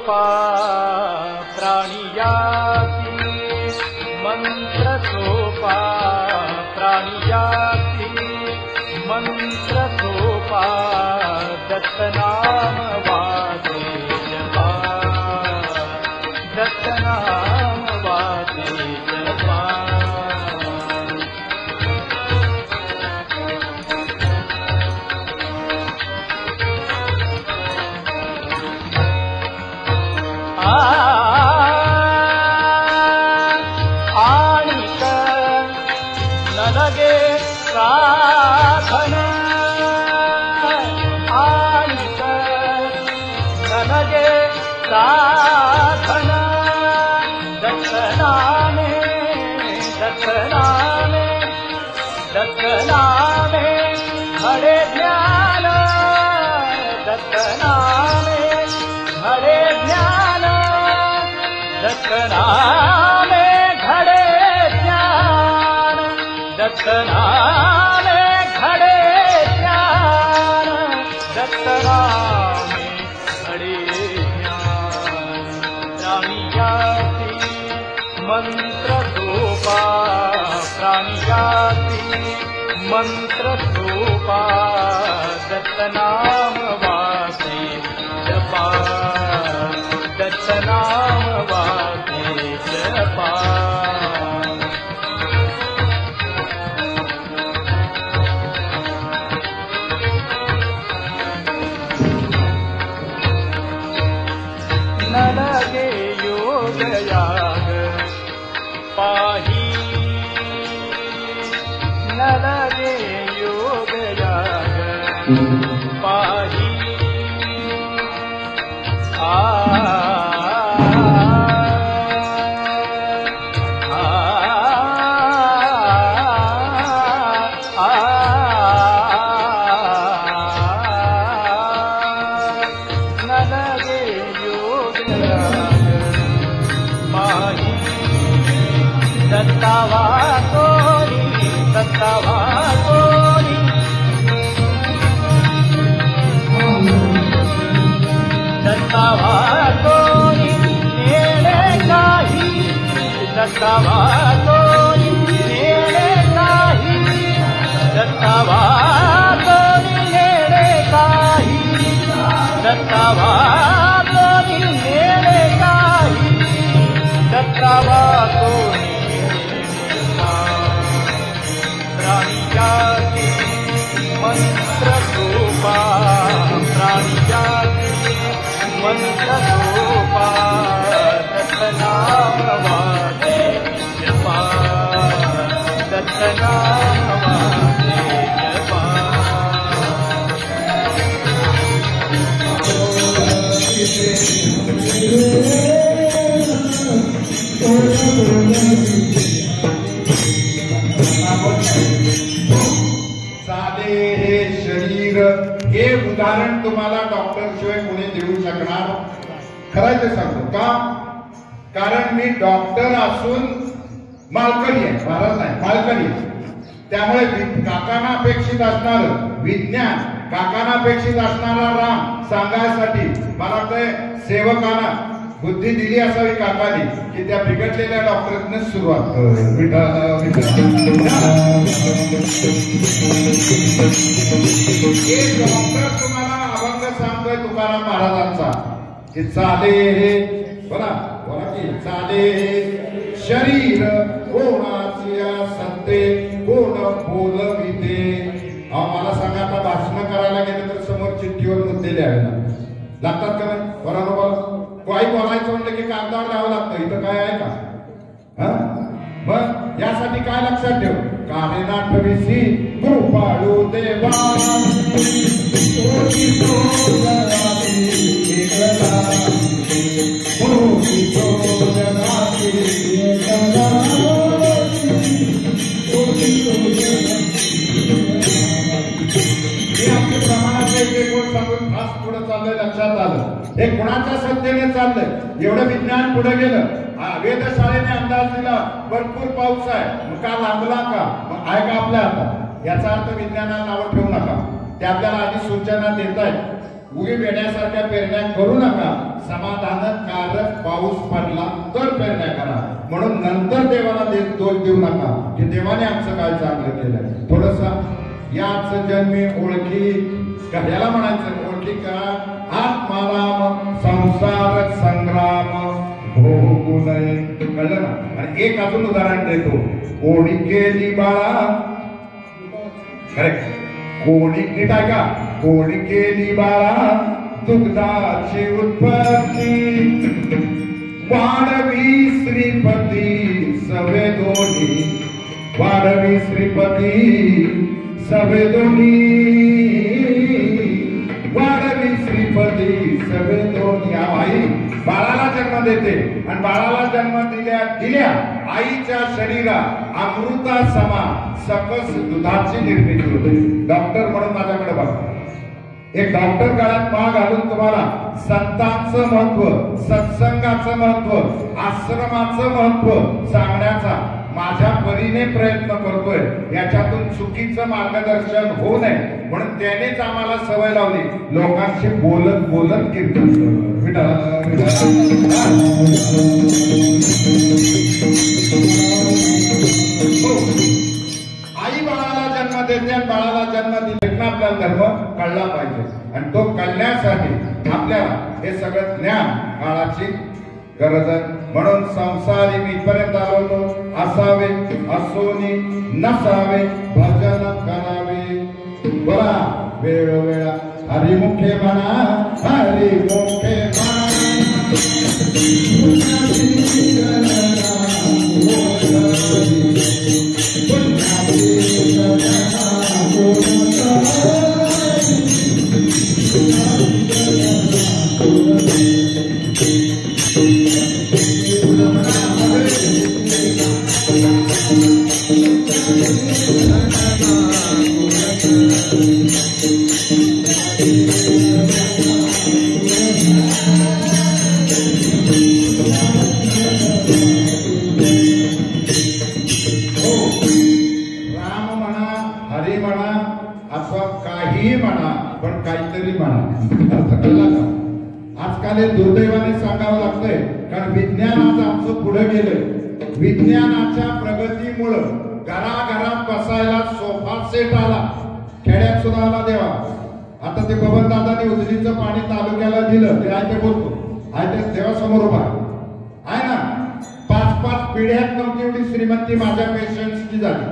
सोपा प्राणियाती मंत्र सोपा प्राणियाती मंत्र सोपा दत्तनाम वादे जपा दत्तनाम वादे जपा आणिक नलगे साधन आणिक नलगे साधन दत्तनामे दत्तनामे दत्तनामे हरे ज्ञान दत्तनामे हरे ज्ञान दत्तनामे घडे ज्ञान दत्तनामे घडे ज्ञान दत्तनामे घडे ज्ञान प्राणियाती मंत्र सोपा प्राणियाती मंत्र सोपा दत्तनाम वासे जपा दत्तनाम वासे जपा न लगे योग याग पाही न लगे योग याग पाही न लगे योग माही दत्तावा तोरी दत्तावा तोरी दत्तावा तोरी नेड़े काही दत्तावा तोरी नेड़े काही दत्तावा तोरी नेड़े काही दत्तावा तोरी नेड़े काही दत्तावा तोरी प्राणियाती मंत्र सोपा प्राणियाती मंत्र सोपा दत्तनाम वादे जपा दत्तनाम वादे जपा साधे हे शरीर हे उदाहरण तुम्हाला डॉक्टर शिवाय कोणी देऊ शकणार खरं ते सांगतो का कारण मी डॉक्टर असून मालकरी आहे महाराज नाही मालकरी त्यामुळे काकांना अपेक्षित असणार विज्ञान काकांना अपेक्षित असणारा राम सांगायसाठी मला ते सेवकांना बुद्धी दिली असावी काकाने की त्या बिघडलेल्या डॉक्टरने सुरुवात डॉक्टर तुम्हाला अभंग सांगतोय तुकाराम महाराजांचा की चाले हे बोला बोला की चाले हे शरीर कोणाची सत्ते कोण बोलविते मला सांगा आता भाषण करायला गेलं तर समोर चिठ्ठीवर मुद्दे लिहावे लागतात का नाही बरोबर काही बोलायचं म्हणलं की कागदावर लिहावं लागतं इथं काय आहे का मग यासाठी काय लक्षात ठेव काळे नाटविसी कृपाळू देवा लक्षात आलं हे कुणाच्या सत्तेने चाललंय एवढं विज्ञान पुढे गेलं वेधशाळेने अंदाज दिला भरपूर पाऊस आहे मग का लांबला का मग आहे का आपल्या हातात याचा अर्थ विज्ञानाला नावं ठेवू नका ते आपल्याला आधी सूचना देत आहेत उगी वेड्यासारख्या पेरण्या करू नका. समाधानकारक पाऊस पडला तर पेरण्या करा. म्हणून नंतर देवाला दोष देऊ नका की देवाने आमचं काय चांगलं केलं. थोडस याच जन्मी ओळखी याला म्हणायचं, ओळखी करा आत्माराम संसार संग्राम भोगू नये. कळलं ना. आणि एक अजून उदाहरण देतो. कोणी केली बाळा, कोणी नीट ऐका, कोणी केली बाळा दुग्धाची उत्पत्ती, वाढवी श्रीपती सवे दोन्ही, वाढवी श्रीपती सवे दोन्ही, वाढवी श्रीपती सवे दोन्ही. आई बाळाला जन्म देते आणि बाळाला जन्म दिल्या आईच्या शरीरात अमृता समा सकस दुधाची निर्मिती होते. डॉक्टर म्हणून माझ्याकडे बघा. एक डॉक्टर गळ्यात माळ घालून तुम्हाला संतांचं महत्व, सत्संगाचं महत्व, आश्रमाचं महत्व सांगण्याचा माझ्या परीने प्रयत्न करतोय. याच्यातून चुकीचं मार्गदर्शन होऊ नये म्हणून त्यानेच आम्हाला सवय लावली लोकांशी बोलत बोलत कीर्तन आई बाळाला जन्म देते आणि बाळाला जन्म दिले आपल्याला धर्म कळला पाहिजे. आणि तो कळण्यासाठी आपल्याला हे सगळं ज्ञान काळाची गरज आहे. म्हणून संसारी मी इथपर्यंत आलो होतो. असावे असोनी नसावे भजन करावे. बरा वेळोवेळा हरिमुखे म्हणा, हरिमुखे म्हणा. दुर्दैवाने सांगावं लागतंय कारण विज्ञान आज आमचं पुढे गेलं. विज्ञानाच्या प्रगतीमुळं घराघरात बसायला सोफा सेट आला. खेड्यात सुद्धा आला देवा. आता ते बबन दादानी उजनीचं पाणी तालुक्याला दिलं ते आहे ते बोलतो आहे ते देवासमोर उभा आहे ना. 5-5 पिढ्यात नव्हती एवढी श्रीमंती माझ्या पेशंट्सची झाली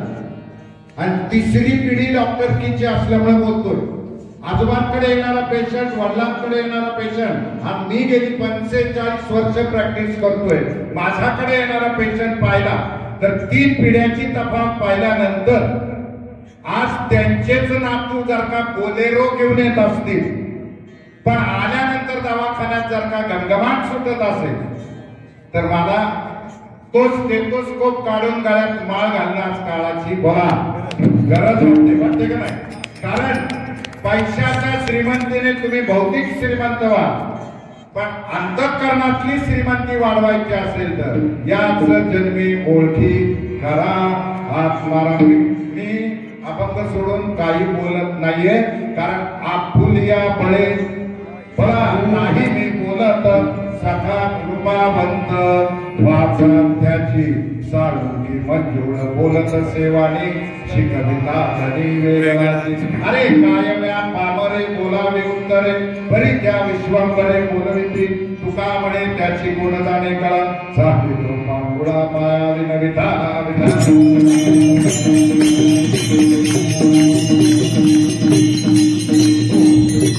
आणि तिसरी पिढी डॉक्टरकीची असल्यामुळे बोलतोय. आजोबांकडे येणारा पेशंट, वडिलांकडे येणारा पेशंट, आणि मी गेली 45 वर्ष प्रॅक्टिस करतोय. माझ्याकडे येणारा पेशंट पाहिला तर 3 पिढ्यांची तफावत पाहिल्यानंतर आज त्यांचेच नातू जर का बोलेरो घेऊन येत असतील पण आल्यानंतर दवाखान्यात जर का गंगमाट सुटत असेल तर मला तो स्टेथोस्कोप काढून गळ्यात माळ घालणं आज काळाची बोला गरज वाटते का नाही. कारण पैशाच्या श्रीमंतीने तुम्ही भौतिक श्रीमंत व्हा पण अंतःकरणातली श्रीमंती वाढवायची असेल तर याच जन्मी ओळखी करा आत्माराम. मी अभंग सोडून काही बोलत नाहीये कारण आपुलिया बळे बळा नाही मी बोलत. सखा कृपावंत वाचन त्याची साळुंकी मंजूळ बोलत सेवानी शिकविता वेगाची. अरे काय म्या पामरे बोलावे उत्तरे बरी त्या विश्वांबरे बोलविती तुका म्हणे त्याची गुण जाणे कळा साहित्य मांगुळा माया विनविता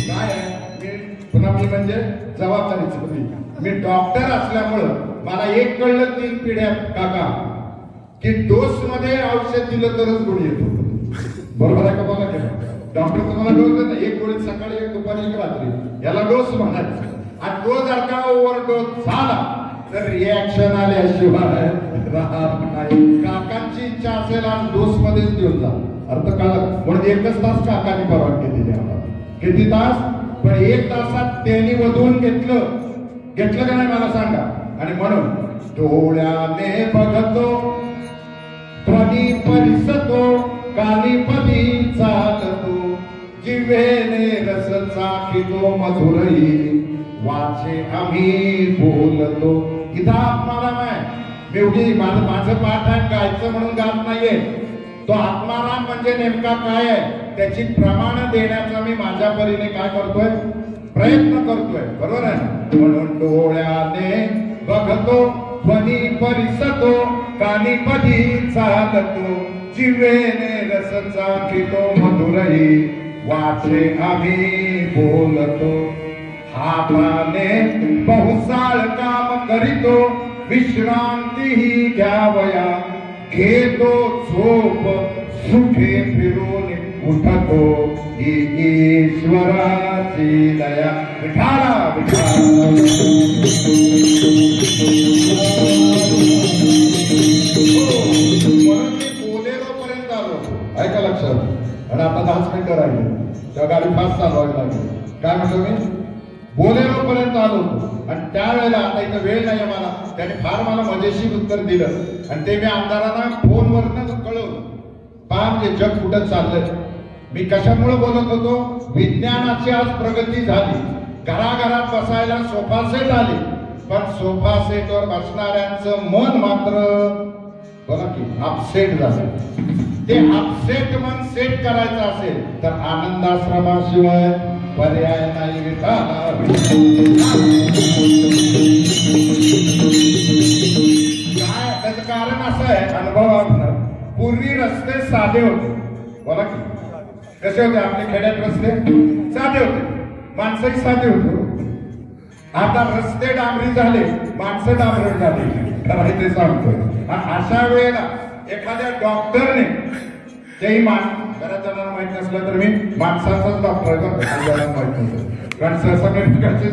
काय पुन्हा मी म्हणजे जबाबदारीची होती. मी डॉक्टर असल्यामुळं मला एक कळलं 3 पिढ्यात काका की डोस मध्ये औषध दिलं तरच गुण येतो. बरोबर आहे का बघा. डॉक्टर तुम्हाला डोस देतात, एक गोळी सकाळी एक दुपारी एक रात्री, याला डोस म्हणायचं. आणि तो जर का ओव्हर डोस झाला तर रिॲक्शन आल्याशिवाय राहत नाही. काकांची इच्छा असेल आज डोस मध्येच देऊन जा. अर्थ कळलं. म्हणून 1 तास काकांनी परवानगी दिली आम्हाला. किती तास? पण 1 तासात त्यांनी वधून घेतलं का नाही मला सांगा. आणि म्हणून डोळ्याने बघतो ध्वनी परिसतो कानी पदी चालतो जिव्हेने रस चाखितो मधुरही वाचे आम्ही बोलतो. इथं आत्माराम आहे. मी उगी माझं पाठ आहे गायचं म्हणून गात नाहीये. तो आत्माराम म्हणजे नेमका काय आहे त्याची प्रमाण देण्याचा मी माझ्या परीने काय करतोय प्रयत्न करतोय. बरोबर आहे. म्हणून डोळ्याने बघतो ध्वनी परिसतो कानी पदी चालतो जिव्हेने रस चाखितो मधुरही वाचे आम्ही बोलतो. हाताने बहुसाळ काम करीतो विश्रांतीही घ्यावया घेतो झोप सुखे फिरून उठतो ईश्वराची दया. विठाला विठाला बोलेरो पर्यंत आलो. ऐका लक्षात. आणि आता 10 मिनिटं राहिले त्या गाडी फास्ट चालवायला लागली. काय म्हणतो मी बोलेरो पर्यंत आलो होतो आणि त्यावेळेला आता इथं वेळ नाही मला त्याने फार मला मजेशीर उत्तर दिलं आणि ते मी आमदारांना फोनवरनं कळवलं. पहा म्हणजे जग कुठं चाललंय. मी कशामुळे बोलत होतो विज्ञानाची आज प्रगती झाली. घराघरात बसायला सोफा सेट आले पण सोफा सेटवर बसणाऱ्यांचं मन मात्र बघा की अपसेट झालं. ते अपसेट मन सेट करायचं असेल तर आनंदाश्रमाशिवाय पर्याय नाही. विठाला काय त्याचं कारण असं आहे अनुभवातनं. पूर्वी रस्ते साधे होते. बोला की कसे होते आपले खेड्यात रस्ते साधे होते माणसंही साधे होते. आता रस्ते डांबरी झाले माणसं डांबरट झाली. ते सांगतोय. अशा वेळेला एखाद्या डॉक्टरने तेही बऱ्याच जणांना माहित नसलं तर मी माणसाचाच डॉक्टर आहे बघ माहित नसतं कारण सहसा मी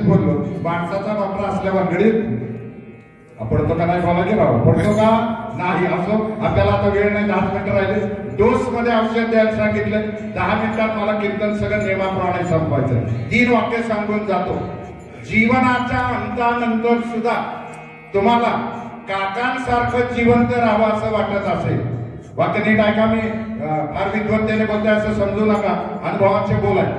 बोललो माणसाचा डॉक्टर असल्यावर घडीत पडतो का नाही बोला गेला पडतो का नाही. असो आपल्याला आता वेळ नाही 10 मिनिटं राहिले. डोस मध्ये औषध द्यायला सांगितलं 10 मिनिटात मला कीर्तन सगळं नियमाप्रमाणे संपवायचं. 3 वाक्य सांगून जातो. जीवनाच्या अंतानंतर सुद्धा तुम्हाला काकांसारखं जिवंत राहावं असं वाटत असेल. वाक्य नीट ऐका. मी फार विद्वत्तेने बोलते असं समजू नका. अनुभवाचे बोल आहे.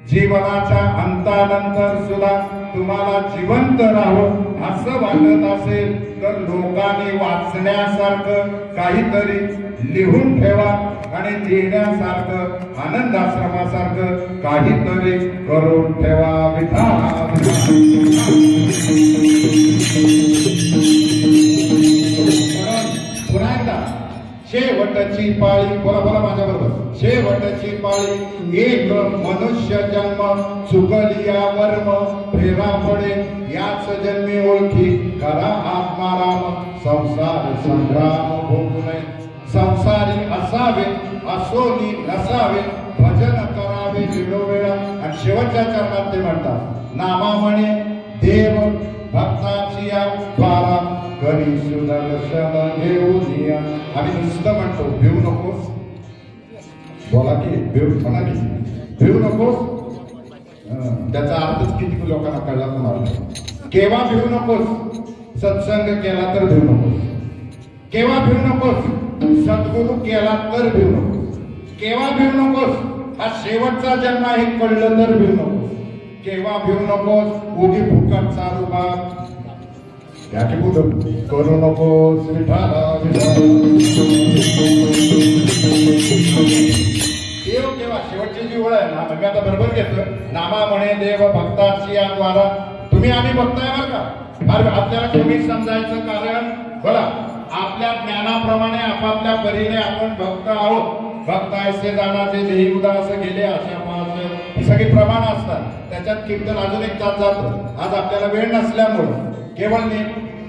जीवनाच्या अंतानंतर सुद्धा तुम्हाला जिवंत राहावं असं वाटत असेल तर लोकांनी वाचण्यासारखं काहीतरी लिहून ठेवा आणि देण्यासारखं आनंदाश्रमासारखं काहीतरी करून ठेवा. विठा पुन्हा एकदा शेवटची पाळी बोला बोला माझ्या बरोबर. शेवटची पाळी एक मनुष्य जन्म चुकलिया वर्म फेरा पडे याच जन्मी ओळखी करा आत्माराम. संसार संग्राम भोगू नये संसारी असावे असोनी नसावे भजन करावे वेळोवेळा. आणि शेवटच्या चरणात ते म्हणतात नामामणे देव भक्ताची द्वारा करी सुदर्शन घेऊन या. आम्ही नुसतं म्हणतो भिवू नकोस. बोला की म्हणा की भिवू नकोस. त्याचा अर्थच किती लोकांना कळला तुम्हाला. केव्हा भिवू नकोस सत्संग केला तर भिवू नकोस. केव्हा भिवू नकोस सद्गुरू केला तर भिवू नकोस. केव्हा भिवू नकोस हा शेवटचा जन्म आहे कळलं तर भिवू नकोस. केव्हा भिवू नकोस उगी फुकट चालू बाप याची बुद्ध करू नकोस. विठाला देव केव्हा शेवटची जी ओळ आहे ना मी आता बरोबर घेतोय. नामा म्हणे देव भक्ताची द्वारा. तुम्ही आम्ही भक्त आहे बरं का. आपल्याला कमी समजायचं कारण बोला आपल्या ज्ञानाप्रमाणे आपापल्या परीने आपण भक्त आहोत. भक्त ऐसे जाणाचे देही उदास गेले अशा ही सगळी प्रमाण असतात. त्याच्यात कीर्तन अजून एक तास जातो. आज आपल्याला वेळ नसल्यामुळं केवळ मी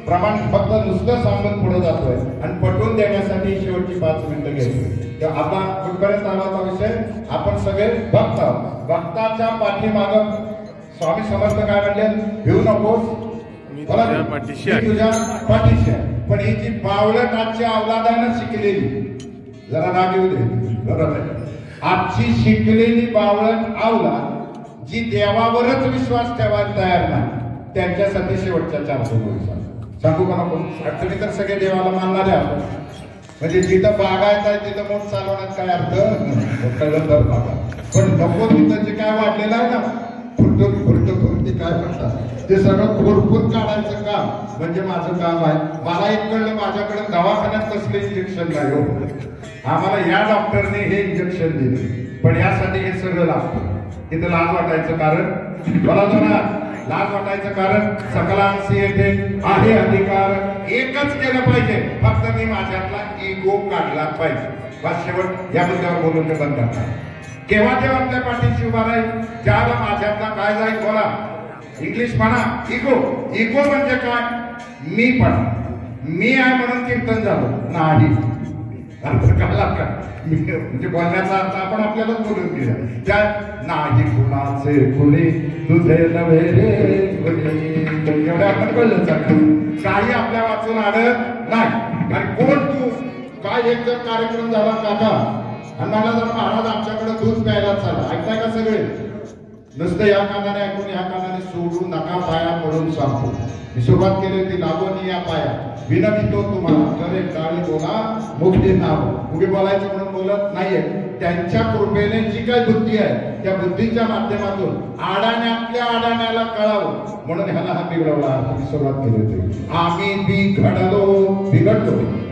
प्रमाण फक्त नुसतं सांगून पुढे जातोय आणि पटवून देण्यासाठी शेवटची 5 मिनिटं घेतोय. तर आपला कुठपर्यंत आलाचा विषय आपण सगळे भक्त आहोत. भक्ताच्या पाठीमाग स्वामी समर्थ काय म्हणले भिवू नकोस तुझ्या पाठीशी आहे. पण ही जी बावळट आजच्या अवलादानं शिकलेली जरा राग येऊ दे बरोबर आहे. आजची शिकलेली बावळट अवलाद जी देवावरच विश्वास ठेवायला तयार नाही त्यांच्यासाठी शेवटच्या 4 गोष्टी सांगू का नको. तुम्ही तर सगळे देवाला मानणारे आहात म्हणजे जिथं बागायत आहे तिथं मोठ चालवण्यात काय अर्थ कळलं तर बघा. पण नको तिथं जे काय वाढलेलं आहे ना फुरत ते काय म्हणतात ते सगळं खोडपून काढायचं काम म्हणजे माझं काम आहे. मला एक कळलं माझ्याकडे दवाखान्यात कसले इंजेक्शन नाही हो. आम्हाला या डॉक्टरने हे इंजेक्शन दिले पण यासाठी हे सगळं लागतं. तिथं लाज वाटायचं कारण मला ना लाज वाटायचं कारण सकलांशी येथे आहे अधिकार एकच केलं पाहिजे फक्त मी माझ्यातला इगो काढला पाहिजे. बस शेवट या मुद्द्यावर बोलून ते बंद करतात. केव्हा तेव्हा आपल्या पाठीशी उभा राहील ज्याला माझ्यातला काय जाईल बोला इंग्लिश म्हणा इगो. इगो म्हणजे काय मी पण मी आहे म्हणून कीर्तन झालं नाही अर्थ कळला का म्हणजे बोलण्याचा अर्थ आपण आपल्याला बोलून गेला त्या नाही कुणाचे कुणी तुझे नव्हे रे एवढं आपण कळलं काही आपल्या वाचून आलं नाही. आणि कोण तू काय एक जर कार्यक्रम झाला काका आणि मला जर महाराज आमच्याकडे दूध प्यायला चालला ऐकताय का सगळे नुसतं या कानाने ऐकून या कानाने सोडू नका पाया पडून सांगतो. मी सुरुवात केली होती लागून या पाया विनवितो तुम्हाला तर एक गाडी बोला मुक्ती नाव उभी बोलायचं म्हणून बोलत नाहीये. त्यांच्या कृपेने जी काही बुद्धी आहे त्या बुद्धीच्या माध्यमातून आडाण्यातल्या आडाण्याला कळावं म्हणून ह्याला हा बिघडवला मी सुरुवात केली होती. आम्ही बिघडलो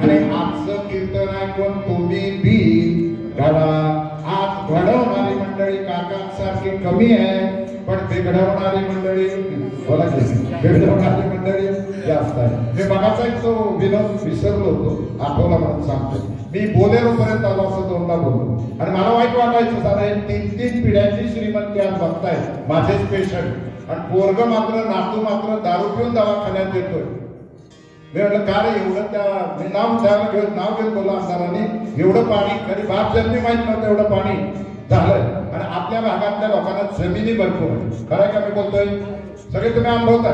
आणि आजचं कीर्तन ऐकून तुम्ही बी घडा. आज घडवणारी मंडळी काकांसारखी कमी आहे पण बिघडवणारी मंडळी बोला बिघडवणारी मंडळी जास्त आहे. मी बघाचा एक तो विनोद विसरलो होतो आठवला म्हणून सांगतो. मी बोलेरो पर्यंत आलो असं दोनदा बोललो आणि मला वाईट वाटायचं साधा 3 पिढ्यांची श्रीमंती आज बघताय माझेच पेशंट आणि पोरग मात्र नातू मात्र दारू पिऊन दवाखान्यात येतोय. मी म्हटलं का रे एवढं त्या मी नाव घेऊन बोला आमदारांनी एवढं पाणी कधी बाप जन्मी माहित नव्हतं एवढं पाणी झालंय आणि आपल्या भागातल्या लोकांना जमिनी भरपूर खरं का मी बोलतोय सगळे तुम्ही अनुभवताय.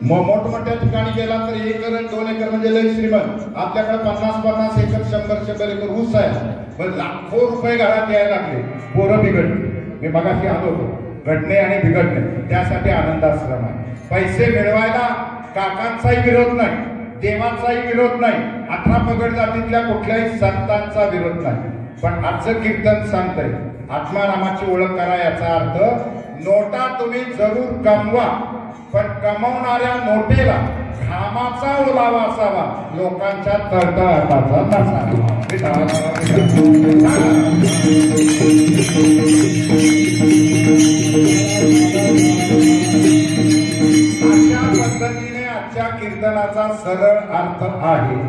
मोठमोठ्या ठिकाणी गेला तर 1 एकर 2 एकर म्हणजे लई श्रीमंत आपल्याकडे 50 एकर 100 एकर ऊस आहे पण लाखो रुपये घरात यायला लागले पोरं बिघडली. मी मगाशी आलो होतो घडणे आणि बिघडणे त्यासाठी आनंदाश्रम आहे. पैसे मिळवायला काकांचाही विरोध नाही देवाचाही विरोध नाही 18 पगड जातीतल्या कुठल्याही संतांचा विरोध नाही. पण आजचं कीर्तन सांगतंय आत्मारामाची ओळख करा याचा अर्थ नोटा तुम्ही जरूर कमवा पण कमवणाऱ्या नोटेला घामाचा ओलावा असावा लोकांच्या तळतळाटाचा नसावा. अशा पद्धतीने आजच्या कीर्तनाचा सरळ अर्थ आहे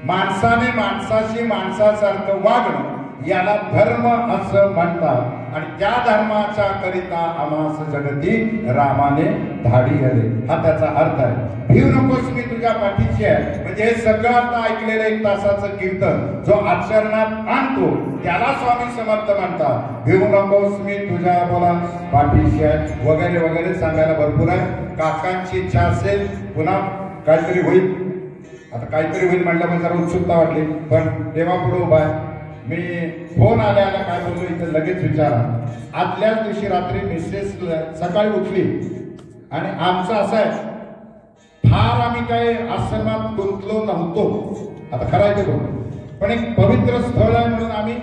माणसाने माणसाशी माणसासारखं वागणं याला धर्म असं म्हणतात आणि त्या धर्माच्या करिता आमास जगती रामाने धाडी आले हा त्याचा अर्थ आहे. भिऊ नकोस मी तुझ्या पाठीशी आहे म्हणजे हे सगळं आता ऐकलेलं 1 तासाचं कीर्तन जो आचरणात आणतो त्याला स्वामी समर्थ म्हणतात. भिऊ नकोस मी तुझ्या बोला पाठीशी आहे वगैरे वगैरे सांगायला भरपूर आहे. काकांची इच्छा असेल पुन्हा काहीतरी होईल आता काहीतरी होईल म्हटलं पण जरा उत्सुकता वाटली पण तेव्हा पुढे उभा आहे. मी फोन आल्या काय बोललो इथं लगेच विचारा. आदल्याच दिवशी रात्री मिसेस सकाळी उठली आणि आमचं असं आहे फार आम्ही काही आश्रमात गुंतलो नव्हतो आता खरायचं पण एक पवित्र स्थळ आहे म्हणून आम्ही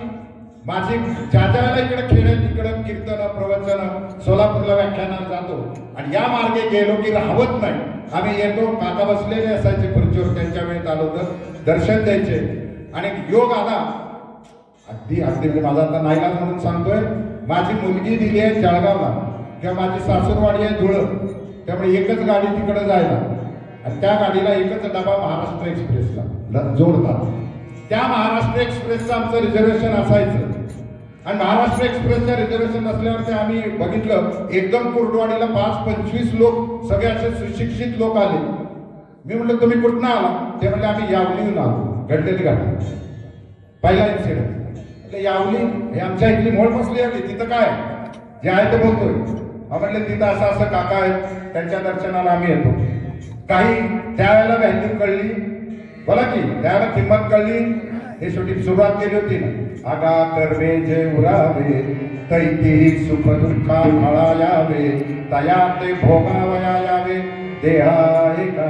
माझी ज्या इकडे खेड्यात तिकडे कीर्तन प्रवचन सोलापूरला व्याख्यानाला जातो आणि या मार्गे गेलो की राहत नाही. आम्ही येतो काका बसलेले असायचे खुर्चीवर त्यांच्या वेळेत आलो तर दर्शन द्यायचे आणि योग आला अगदी म्हणजे माझा आता नाईलाज म्हणून सांगतोय माझी मुलगी दिली आहे जळगावला किंवा माझी सासूरवाडी आहे धुळं त्यामुळे एकच गाडी तिकडे जायला आणि त्या गाडीला एकच डबा महाराष्ट्र एक्सप्रेसला जोडतात. त्या महाराष्ट्र एक्सप्रेसचं आमचं रिझर्वेशन असायचं आणि महाराष्ट्र एक्सप्रेसचं रिझर्वेशन असल्यावर आम्ही बघितलं एकदम कुर्डवाडीला 5-25 लोक सगळे असे सुशिक्षित लोक आले. मी म्हटलं तुम्ही कुठनं आला ते म्हणले आम्ही यावलीहून आलो घडलेली गाडी पहिला इन्सिडेंट यावली हे आमच्या इथली मोळ बसली आहे तिथं काय जे आहे ते बोलतोय म्हटलं तिथं असं असं काका आहेत त्यांच्या दर्शनाला आम्ही येतो. काही त्यावेळेला व्हॅल्यू कळली बोला की त्यावेळेला किंमत कळली हे शेवटी सुरुवात केली होती ना आगा कर्मे जे उरावे तैती सुख दुःखा फळा यावे तया ते भोगावया यावे देहा एका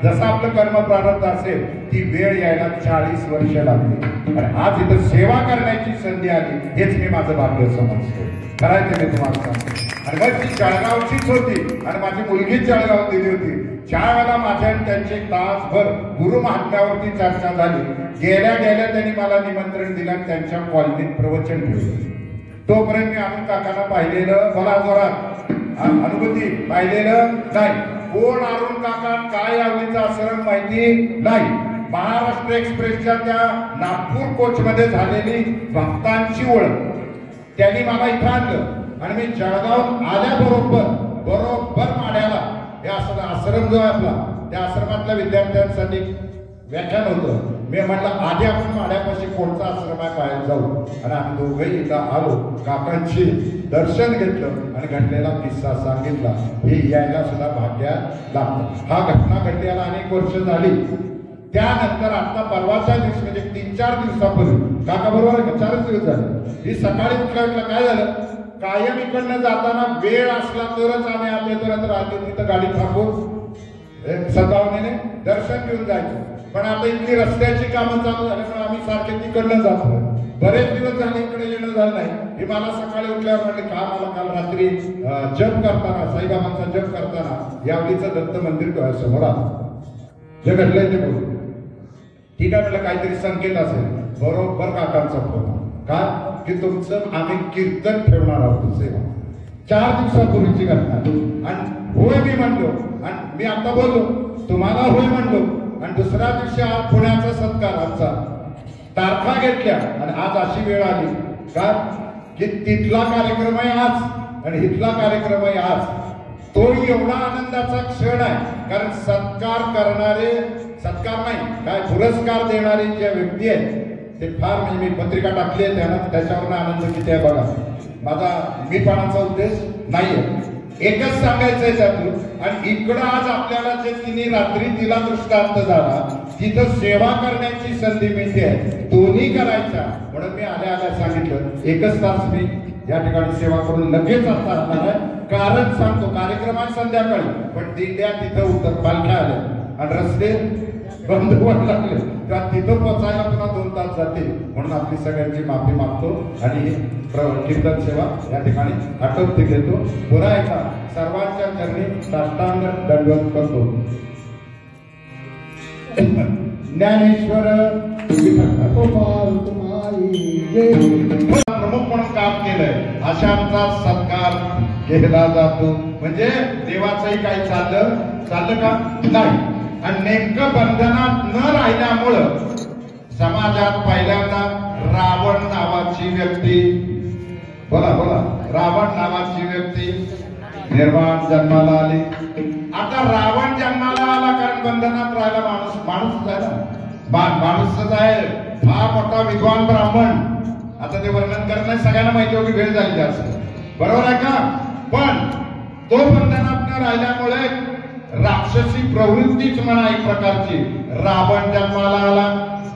जसं आपलं कर्म प्रारब्ध असेल ती वेळ यायला 40 वर्ष लागली आणि आज इथं सेवा करण्याची संधी आली हेच मी माझं भाग्य समजतो. करायचं मी तुम्हाला सांगतो. आणि मग ती जळगावचीच होती आणि माझी मुलगी जळगाव दिली होती. ज्यावेळेला माझ्या त्यांची तासभर गुरु महात्म्यावरती चर्चा झाली, गेल्या गेल्या त्यांनी मला निमंत्रण दिलं आणि त्यांच्या कॉलनीत प्रवचन ठेवलं. तोपर्यंत मी अरुण काकांना पाहिलेलं मला जोरात अनुभूती पाहिलेलं नाही. कोण अरुण काका काय आवडीचा आश्रम माहिती नाही. महाराष्ट्र एक्सप्रेसच्या त्या नागपूर कोच मध्ये झालेली भक्तांची ओळख त्यांनी मला इथं आणलं आणि मी जळगाव आल्याबरोबर माड्याला हे आश्रम जो आहे आपला त्या आश्रमातल्या विद्यार्थ्यांसाठी व्याख्यान होतं. मी म्हटलं आधी आपण माड्यापाशी कोणता आश्रम आहे पाहायला जाऊ आणि आम्ही दोघंही इथं आलो. काकांची दर्शन घेतलं आणि घडलेला किस्सा सांगितला. हे यायला सुद्धा भाग्यात लागतं. हा घटना घडल्याला अनेक वर्ष झाली. त्यानंतर आता परवाच्या दिवशी म्हणजे 3-4 दिवसापूर्वी काका बरोबर 4च दिवस झाले. ही सकाळी उठल्या काय झालं, कायम इकडनं जाताना वेळ असला तरच आम्ही आले तर रात्री तिथं गाडी थांबवून सद्भावनेने दर्शन घेऊन जायचं. पण आता इथली रस्त्याची कामं चालू झाल्यामुळे आम्ही सारखे तिकडनं जातो. बरेच दिवस झाले इकडे येणं झालं नाही. हे मला सकाळी उठल्यावर म्हटले का मला काल रात्री जप करताना साईबाबांचा जप करताना यावलीचं दत्त मंदिर समोर आलं. जे घडलंय ते बोलू. ठीक आहे म्हटलं काहीतरी संकेत असेल. बरोबर काकांचा फोन का की तुमचं आम्ही कीर्तन ठेवणार आहोत सेवा. 4 दिवसापूर्वीची घटना. आणि होय मी म्हणलो आणि मी आता बोललो तुम्हाला होय म्हणलो आणि दुसऱ्या दिवशी पुण्याचा सत्कार आमचा तारखा घेतल्या आणि आज अशी वेळ आली का की तिथला कार्यक्रम आहे आज आणि इथला कार्यक्रम आहे आज. तो एवढा आनंदाचा क्षण आहे कारण सत्कार नाही काय पुरस्कार देणारे ज्या व्यक्ती आहेत ते फार म्हणजे मी पत्रिका टाकली आहे त्याच्यावर आनंद किती आहे बघा. माझा मीपणाचा उद्देश नाहीये. एकच सांगायचंय त्यातून आणि इकडं आज आपल्याला जे तिने रात्री तिला दृष्टांत झाला तिथं सेवा करण्याची संधी मिळते. दोन्ही करायच्या म्हणून मी आल्या सांगितलं 1 तास मी या ठिकाणी सेवा करून लगेच असणार आहे. कारण सांगतो कार्यक्रम आहे संध्याकाळी पण दिंड्या तिथं उतर पालख्या आल्या आणि रस्ते बंद व्हायला लागले तेव्हा तिथं पोचायला पुन्हा 2 तास जाते. म्हणून आपली सगळ्यांची माफी मागतो आणि कीर्तन सेवा या ठिकाणी आटोपती घेतो. पुन्हा एकदा सर्वांच्या चरणी साष्टांग दंडवत करतो. ज्ञानेश्वर प्रमुख म्हणून काम केलंय अशांचा सत्कार केला जातो. म्हणजे देवाचंही काही चाललं का नाही. आणि नेमकं बंधनात न राहिल्यामुळं समाजात पहिल्यांदा रावण नावाची व्यक्ती रावण नावाची व्यक्ती निर्माण जन्माला आली. आता रावण जन्माला आला कारण बंधनात राहिला माणूस आहे ना माणूसच आहे. फार मोठा विद्वान ब्राह्मण. आता ते वर्णन करणं सगळ्यांना माहिती होती वेळ झाली असं बरोबर आहे का. पण तो बंधनात न राहिल्यामुळे राक्षसी प्रवृत्तीच म्हणा एक प्रकारची रावण जन्माला आला.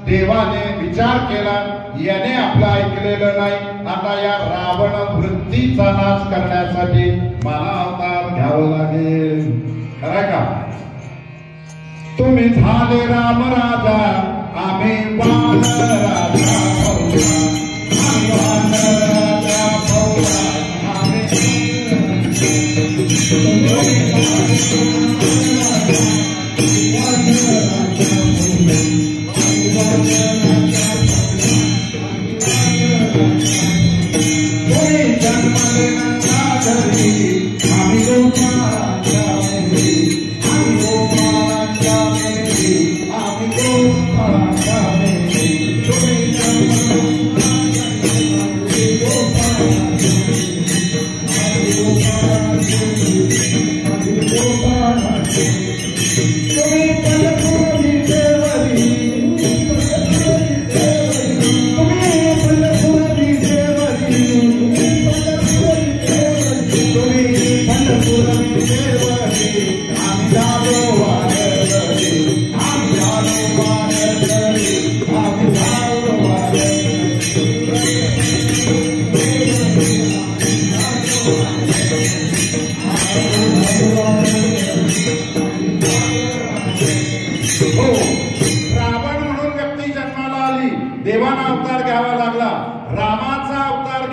देवाने विचार केला याने आपलं ऐकलेलं नाही. आता या रावण वृत्तीचा नाश करण्यासाठी मला अवतार घ्यावं लागेल. खरं का. तुम्ही झाले राम राजा आम्ही वान राजा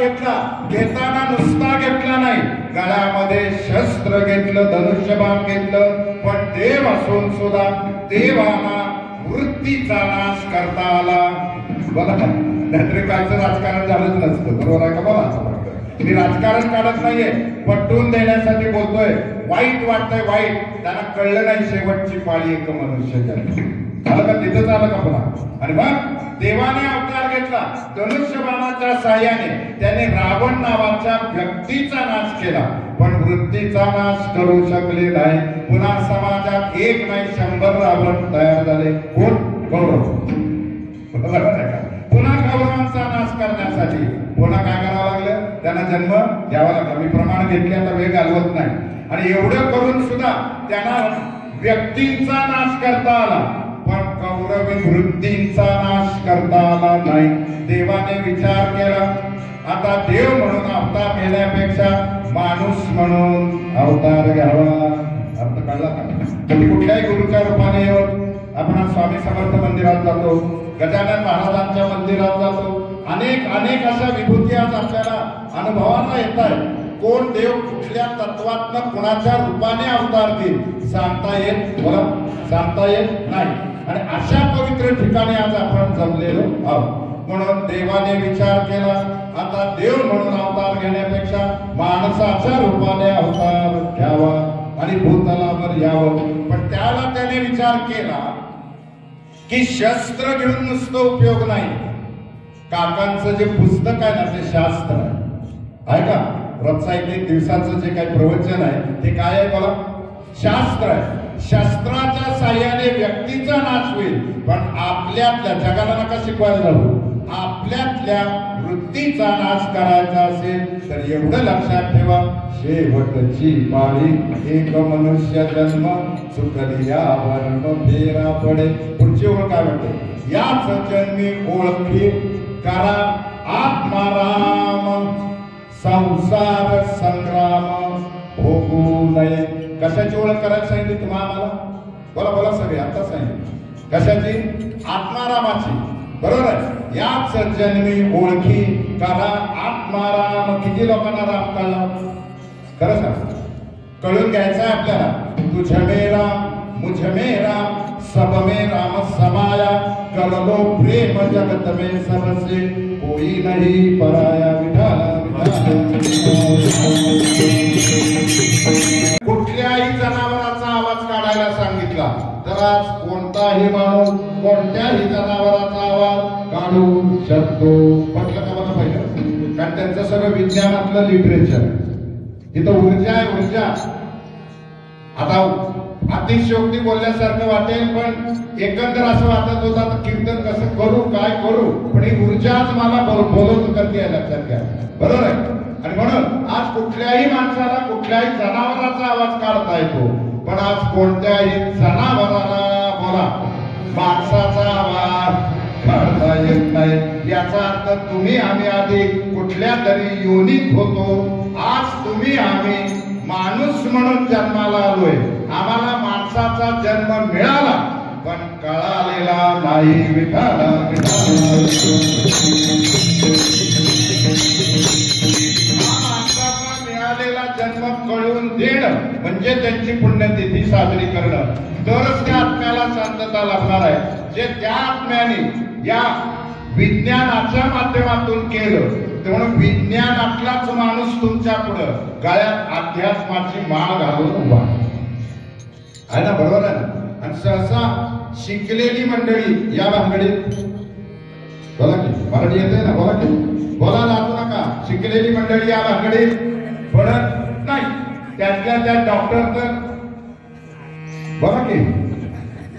घेतला, घेताना नुसता घेतला नाही, गळ्यामध्ये शस्त्र घेतलं, धनुष्यबाण घेतलं. पण देव असून सुद्धा देवाला वृत्तीचा नाश करता आला. बघा, नाहीतरी कालचं राजकारण झालंच नसतं. बरोबर आहे का? बोला. मी राजकारण काढत नाहीये, पटवून देण्यासाठी बोलतोय. वाईट वाटतंय, वाईट. त्यांना कळलं नाही शेवटची पाळी एक मनुष्याची. झालं का? तिथंच आलं का पुन्हा? आणि मग देवाने अवतार घेतला. धनुष्यबाणाच्या साह्याने त्याने रावण नावाच्या व्यक्तीचा नाश केला, पण वृत्तीचा नाश करू शकले नाही. पुन्हा समाजात एक नाही 100 रावण तयार झाले. कोण? कौरव. पुन्हा कौरवांचा नाश करण्यासाठी पुन्हा काय करावं लागलं? त्यांना जन्म घ्यावा लागला. मी प्रमाण घेतले, आता वेळ घालवत नाही. आणि एवढं करून सुद्धा त्यांना व्यक्तींचा नाश करता आला, पण कौरवी वृत्तींचा नाश करता आला नाही. देवाने विचार केला, आता देव म्हणून अवतार घेण्यापेक्षा माणूस म्हणून अवतार घ्यावा. अर्थ कळला का? कधी कुठल्याही गुरुच्या रूपाने येऊन आपण स्वामी समर्थ मंदिरात जातो, गजानन महाराजांच्या मंदिरात जातो. अनेक अनेक अशा विभूती आज आपल्याला अनुभवाला येत आहेत. कोण देव कुठल्या तत्वातनं कुणाच्या रूपाने अवतार घेईल सांगता येत, बोला, सांगता येत नाही. आणि अशा पवित्र ठिकाणी आज आपण जमलेलो आहोत. म्हणून देवाने विचार केला, आता देव म्हणून अवतार घेण्यापेक्षा माणसाच्या रूपाने अवतार घ्यावा आणि भूतलावर यावं. पण त्याला त्याने विचार केला की शस्त्र घेऊन नुसतं उपयोग नाही. काकांचं जे पुस्तक आहे ना, ते शास्त्र आहे का? रोजचा एक दिवसाचं जे काही प्रवचन आहे ते काय आहे? बोला, शास्त्र आहे. शस्त्राच्या साह्याने व्यक्तीचा नाश होईल, पण आपल्यातल्या जगाला नका शिकवायला जाऊ, आपल्यातल्या वृत्तीचा नाश करायचा असेल तर एवढं लक्षात ठेवा, शेवटची पाळी एक मनुष्य जन्म, चुकली यावर फेरा पडे. पुढची ओळ काय म्हणते? याच जन्मी ओळखी करा आत्माराम, संसार संग्राम भोगू नये. कशाची ओळख करायची सांगितली तुम्हाला? बोला बोला सगळे, आता सांगितली. कशाची? आत्मारामाची. बरोबर आहे. याच जन्मी ओळखी करा आत्माराम. किती लोकांना राम कळला? खरं सांग, कळून घ्यायचं आहे आपल्याला. तुझ मेरा मुझ मेरा सब में राम समाया, कर लो प्रेम जगत में सबसे कोई नहीं पराया. विठाला कुठल्याही जनावराचा आवाज काढायला सांगितला तर आज कोणताही माणूस कोणत्याही जनावराचा आवाज काढू शकतो. म्हटलं का मला पाहिजे? कारण त्यांचं सगळं विज्ञानातलं लिटरेचर. इथं ऊर्जा आहे, ऊर्जा. आता अतिशयोक्ती बोलल्यासारखं वाटेल, पण एकंदर असं वाटत होतं तर कीर्तन कसं करू, काय करू, पण ही ऊर्जाच मला बोलवत करते, लक्षात घ्या. बरोबर आहे. आणि म्हणून आज कुठल्याही माणसाला कुठल्याही जनावराचा आवाज काढता येतो, पण आज कोणत्याही जनावराला, बोला, माणसाचा आवाज काढता येत नाही. याचा अर्थ तुम्ही आम्ही आधी कुठल्या तरी योनीत होतो, आज तुम्ही आम्ही माणूस म्हणून जन्माला आलोय. आम्हाला माणसाचा जन्म मिळाला, पण कळालेला नाही. विठाला माणसाचा मिळालेला जन्म कळून देणं म्हणजे त्यांची पुण्यतिथी साजरी करणं. तरच त्या आत्म्याला शांतता लाभणार आहे, जे त्या आत्म्याने या विज्ञानाच्या माध्यमातून केलं. म्हणून विज्ञानातलाच माणूस तुमच्या पुढं गळ्यात अध्यात्माची माळ घालून उभा आहे ना. बरोबर आहे ना. आणि सहसा शिकलेली मंडळी या भानगडीत, बोला की, मराठी येते ना, बोला की, बोला, लागू नका. शिकलेली मंडळी या भानगडीत पडत नाही. त्यातल्या त्या डॉक्टर तर, बोला की,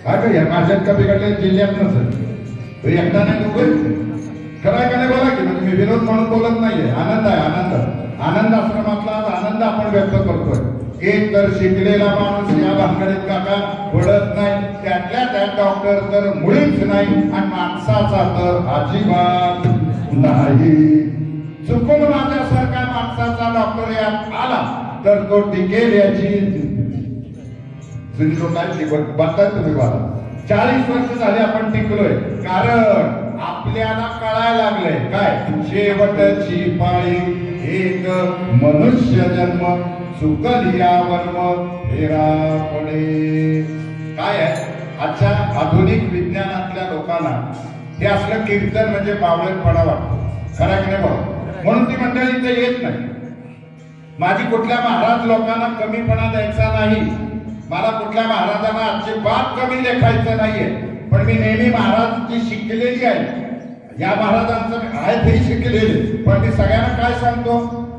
काय का माझ्यात का बिघडल्या जिल्ह्यात नसेल एकटा नाही उभे खरं का नाही? बोला की. म्हणजे मी विरोध म्हणून बोलत नाहीये. आनंद आहे, आनंद. आनंद आश्रमातला आनंद आपण व्यक्त करतोय. एक तर शिकलेला माणूस या भानगडीत काका पडत नाही, त्यातल्या त्यात डॉक्टर तर मुळीच नाही, आणि माणसाचा तर अजिबात नाही. चुकून माझ्यासारखा माणसाचा डॉक्टर यात आला तर तो टिकेल याची बघताय तुम्ही. मला 40 वर्ष झाले आपण टिकलोय, कारण आपल्याला कळायला लागलंय काय शेवटची पाळी एक मनुष्य जन्म चुकलिया वर्म फेरा पडे. काय आहे आजच्या आधुनिक विज्ञानातल्या लोकांना हे असलं कीर्तन म्हणजे बावळटपणा वाटतो. खरं की नाही भाऊ? म्हणून ती मंडळी इथे येत नाही. माझी कुठल्या महाराज लोकांना कमीपणा द्यायचा नाही, मला कुठल्या महाराजांना आजची बात कमी लेखायचं नाहीये, पण मी नेहमी महाराज जी शिकलेली आहे या महाराजांचं आहे ते शिकलेले, पण मी सगळ्यांना काय सांगतो,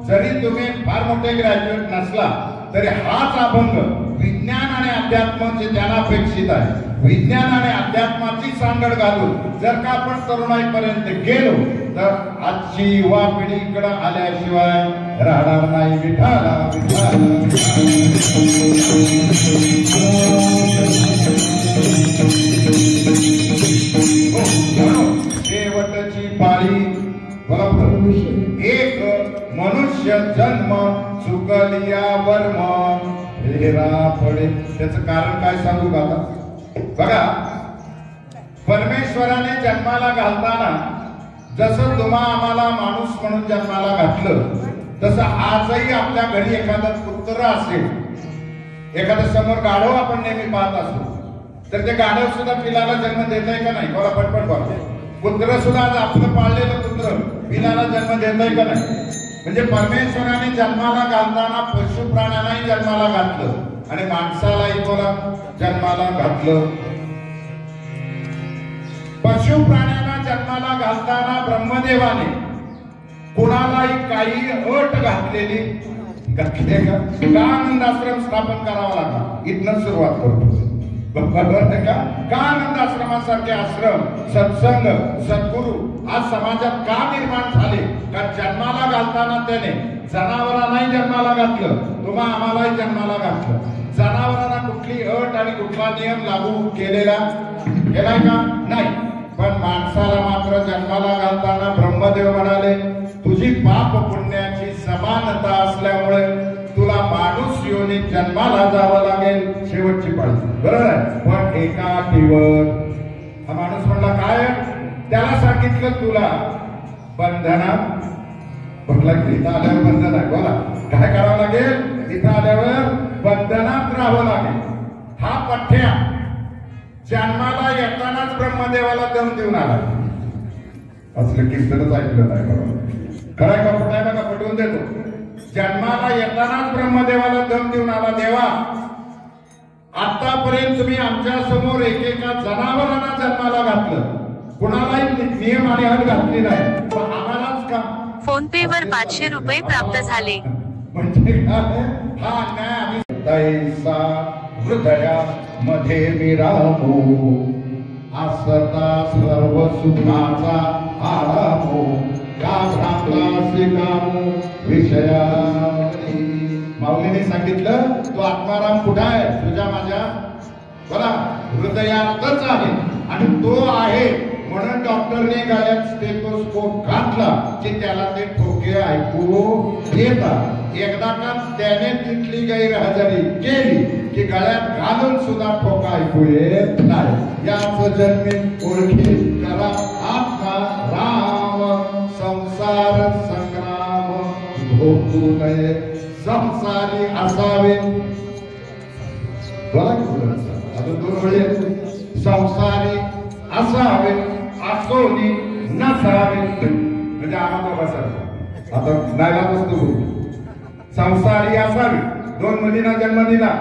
जरी तुम्ही फार मोठे ग्रॅज्युएट नसला तरी हाच अभंग विज्ञान आणि अध्यात्म जे ज्यांना अपेक्षित आहे, विज्ञान आणि अध्यात्माची सांगड घालून जर का आपण तरुणाईपर्यंत गेलो तर आजची युवा पिढी इकडे आल्याशिवाय राहणार नाही. विठाला शेवटची पाळी एक मनुष्य जन्म चुकलिया वर्म फेरा पडे. त्याचं कारण काय सांगू का आता? बघा, परमेश्वराने जन्माला घालताना जसं तुम्हा आम्हाला माणूस म्हणून जन्माला घातलं, तसं आजही आपल्या घरी एखादा पुत्र असेल, एखादं समोर गाढव आपण नेहमी पाहत असतो, तर ते गाढव सुद्धा पिलाला जन्म देत आहे का नाही? बोला पटपट बोला. पुत्र सुद्धा आज आपलं पाळलेलं पुत्र पिलाला जन्म देत आहे का नाही? म्हणजे परमेश्वराने जन्माला घालताना पशु प्राण्यांनाही जन्माला घातलं आणि माणसालाही बोला जन्माला घातलं. पशु प्राण्यांना जन्माला घालताना ब्रह्मदेवाने कुणालाही काही अट घातलेली घातले का आनंदाश्रम स्थापन करावा लागला. इथनं सुरुवात करतो. का आनंद आश्रमासारखे आश्रम, सत्संग, सद्गुरू आज समाजात का निर्माण झाले? कारण जन्माला घालताना त्याने जनावरांनाही जन्माला घातलं, तुम्हा आम्हालाही जन्माला घातलं. जनावरांना कुठली अट आणि कुठला नियम लागू केलेला केलाय का? नाही. पण माणसाला मात्र जन्माला घालताना ब्रह्मदेव म्हणाले, तुझी पाप पुण्याची समानता असल्यामुळे तुला माणूस योनीत जन्माला जावं लागेल. शेवटची पाळी बरोबर आहे. पण एका अटीवर. हा माणूस म्हणला काय? त्याला सांगितलं तुला बंधनात म्हटलं इथं आल्यावर बंधन आहे. बोला काय करावं लागेल? इथं आल्यावर बंधनात राहावं लागेल. हा पठ्या जन्माला येतानाच ब्रह्मदेवाला दम देऊन आला. असलं कीर्तनच ऐकलं नाही बरोबर. खरं का खोटं आहे का? पटवून देतो. जन्माला येतानाच ब्रह्मदेवाला दम देऊन आला, देवा आतापर्यंत तुम्ही आमच्या समोर एकेका जनावरांना जन्माला घातलं, कुणालाही नियम आणि अट घातली नाही, पण आम्हालाच का? फोन पे वर 500 रुपये प्राप्त झाले. म्हणजे काय? हा अन्याय आम्ही तैसा हृदयामध्ये विरामो असता सर्व सुखाचा आरामो का भ्रांतासी कामो विषयावरी. माऊलीने सांगितलं तो आत्माराम कुठं आहे? तुझ्या माझ्या बघा हृदयातच आहे आणि तो आहे म्हणून डॉक्टरने गळ्यात स्टेथोस्कोप घातला की त्याला ते ठोके ऐकू येतात. एकदा का त्याने तिथली गैरहजेरी केली की गळ्यात घालून सुद्धा ठोका ऐकू येत नाही. याच जन्मी ओळखी करा आत्मा राम, संसार संग्राम भोगू नये, संसारी असावे. अजून 2 वेळे संसारी असावे असोनी नसावे. म्हणजे आम्हाला बसायचं आता नायला वस्तू संसारी असावी. 2 मुलींना जन्म दिला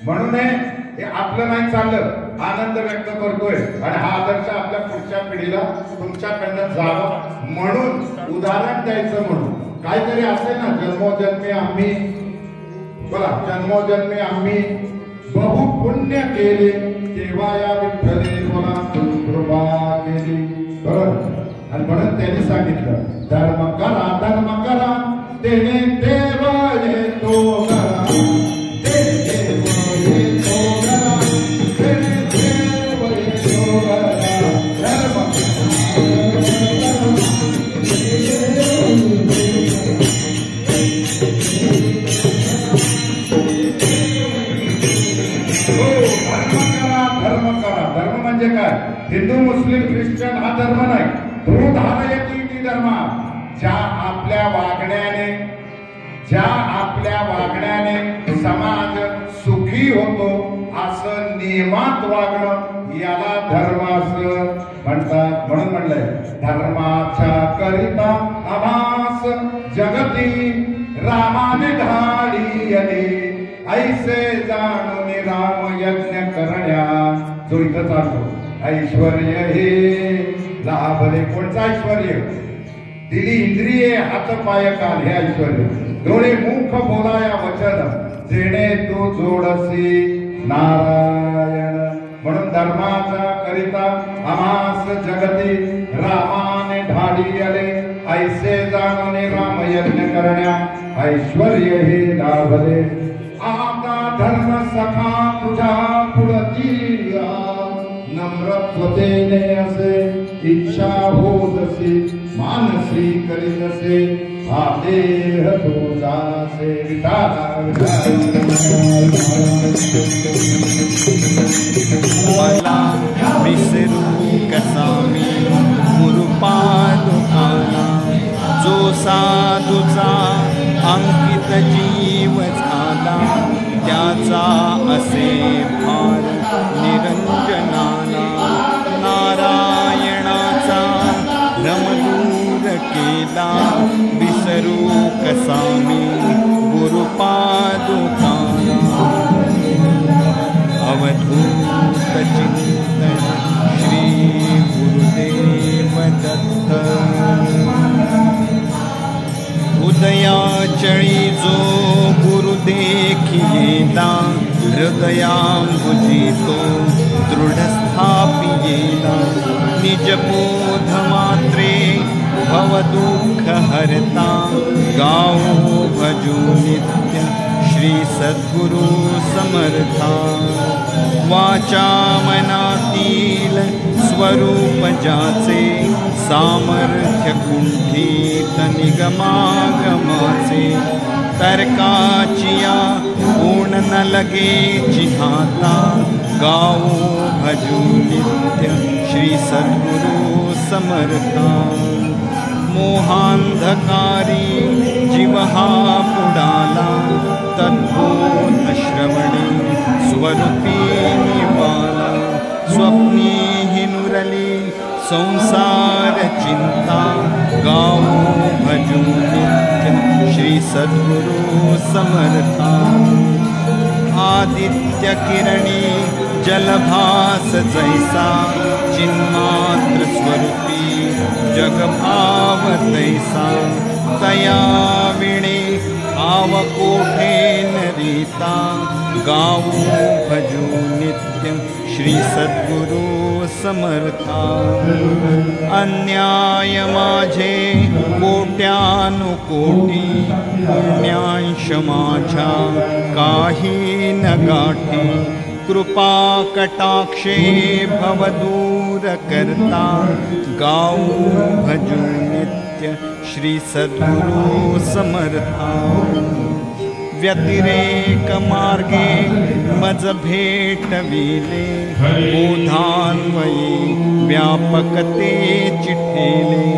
म्हणून हे आपलं नाही चाललं, आनंद व्यक्त करतोय आणि हा आदर्श आपल्या पुढच्या पिढीला तुमच्याकडनं जावं म्हणून उदाहरण द्यायचं म्हणून काहीतरी असेल ना. जन्मोजन्मी आम्ही बोला जन्मोजन्मी आम्ही बहु पुण्य केले तेव्हा या विठ्ठले बोला कृपा केली. बरोबर. आणि म्हणून त्यांनी सांगितलं धर्म करा तेने देव येतो करा, तेने देव येतो करा, तेने देव येतो करा. धर्म Oh धर्म करा. धर्म म्हणजे काय? हिंदू मुस्लिम ख्रिश्चन हा धर्म नाही. तो धारयती ती धर्म. ज्या आपल्या वागण्याने समाज सुखी होतो असं नियमात वागणं याला धर्म असं म्हणतात. म्हणून म्हणलंय धर्माच्या करिता आभास जगती रामाने ढाळीयले ऐसे जाणून राम यज्ञ करण्या. जो इथं चालतो ऐश्वर्य हे लाभले. कोणचं ऐश्वर्य? दिली इंद्रिये हात पाय काल हे ऐश्वर्य. डोळे मुख बोलाया वचन जेणे तू जोडसी नारायण. म्हणून धर्माचा करिता आमास जगती रामाने ढाळी आले ऐसे जाणून राम यज्ञ करण्या ऐश्वर्य हे लाभले. आता धर्म सखा तुझ्या पुढती नम्रत्वतेने असे इच्छा होतसे मानसी करीतसे हा देह तुझासे. मला विसरू कसा मी गुरुपादुकाना जो साधूचा अंकित जीव झाला त्याचा असे भार निरंजनाला. नारायणाचा भ्रमदूर केला विसरू कसा मी गुरुपादुकाना. अवधूत चिंतन श्री गुरुदेव दत्त. उदयाचळी जो गुरु देखियेला हृदयांबुजी तो दृढ स्थापियेला. निजबोध मात्रे भवदुःख हरता गाओ भजो नित्य श्री सद्गुरु समर्था. वाचा मनातील स्वरूप जाचे सामर्थ्य कुंठित निगमागमाचे. तर्काचिया गुण न लगे चिहाता गाओ भजो नित्य श्री सद्गुरु समर्था. मोहांधकारी जीव हा पुडाला तद्बोध श्रवणे स्वरूपी निवाला. स्वप्नी हिनुरली संसार चिंता गाओ भजो नित्य श्री सद्गुरु समर्था. आदित्य किरणी जलभास जैसा चिन्मात्र स्वरूपी जगभाव तैसा. तया विणे आवकोठे नरीता गाओ भजो नित्य श्री सद्गुरु समर्था. अन्याय माझे कोट्यानुकोटी पुण्यांश माझा काही न गाठी. कृपा कटाक्षे भवदूर करता गाओ भजो नित्य श्री सद्गुरु समर्था. व्यतिरेक मार्गे मज भेटविले बोधान्वयी व्यापकते चिठेले.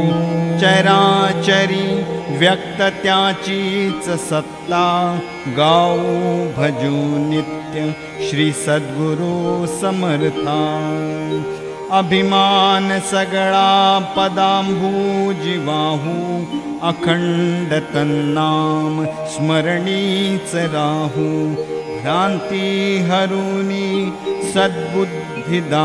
चराचरी व्यक्त त्याचीच सत्ता गाओ भजो नित्य श्री सद्गुरु समर्था. अभिमान सगळा पदांभूजिवाहू अखंड तन्नाम स्मरणीच राहू. भ्रांती हरुनी सद्बुद्धिदा